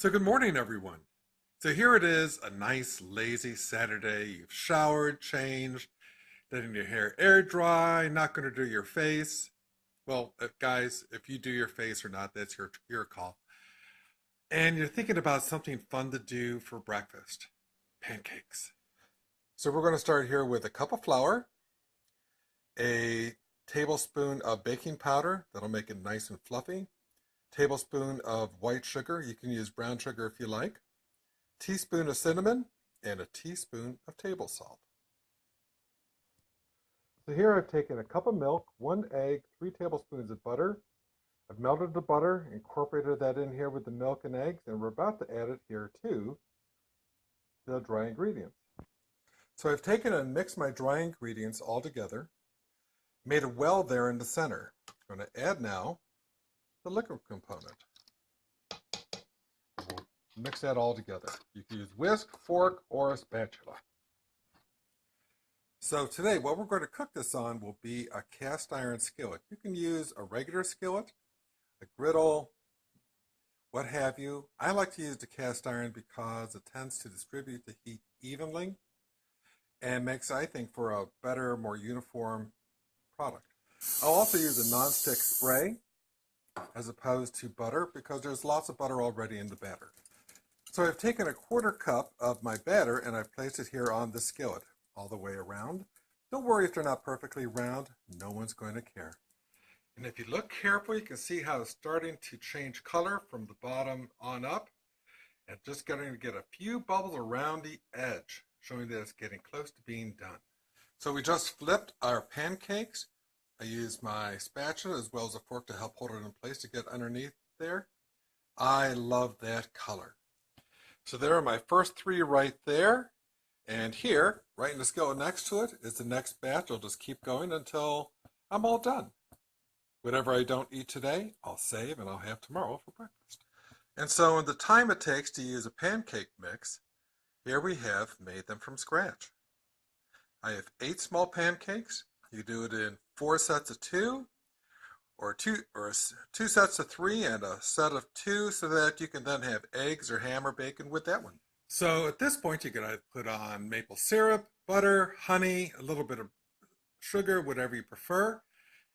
So good morning, everyone. So here it is, a nice, lazy Saturday. You've showered, changed, letting your hair air dry, not going to do your face. Well, guys, if you do your face or not, that's your call. And you're thinking about something fun to do for breakfast, pancakes. So we're going to start here with a cup of flour, a tablespoon of baking powder, that'll make it nice and fluffy, tablespoon of white sugar, you can use brown sugar if you like, teaspoon of cinnamon, and a teaspoon of table salt. So here I've taken a cup of milk, 1 egg, 3 tablespoons of butter. I've melted the butter, incorporated that in here with the milk and eggs, and we're about to add it here to the dry ingredients. So I've taken and mixed my dry ingredients all together, made a well there in the center. I'm going to add now the liquid component. We'll mix that all together. You can use whisk, fork, or a spatula. So today what we're going to cook this on will be a cast iron skillet. You can use a regular skillet, a griddle, what have you. I like to use the cast iron because it tends to distribute the heat evenly and makes, I think, for a better, more uniform product. I'll also use a non-stick spray as opposed to butter because there's lots of butter already in the batter. So I've taken a 1/4 cup of my batter and I've placed it here on the skillet all the way around. Don't worry if they're not perfectly round, no one's going to care. And if you look carefully, you can see how it's starting to change color from the bottom on up and just getting to get a few bubbles around the edge, showing that it's getting close to being done. So we just flipped our pancakes. I used my spatula as well as a fork to help hold it in place to get underneath there. I love that color. So there are my first 3 right there. And here, right in the skillet next to it, is the next batch. I'll just keep going until I'm all done. Whatever I don't eat today, I'll save and I'll have tomorrow for breakfast. And so in the time it takes to use a pancake mix, here we have made them from scratch. I have 8 small pancakes. You do it in 4 sets of 2, or 2 sets of 3 and a set of 2, so that you can then have eggs or ham or bacon with that one. So at this point, you can either put on maple syrup, butter, honey, a little bit of sugar, whatever you prefer.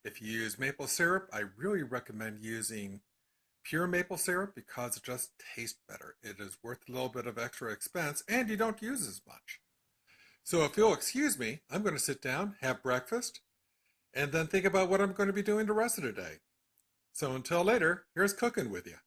If you use maple syrup, I really recommend using pure maple syrup because it just tastes better. It is worth a little bit of extra expense and you don't use as much. So if you'll excuse me, I'm going to sit down, have breakfast, and then think about what I'm going to be doing the rest of the day. So until later, here's cooking with you.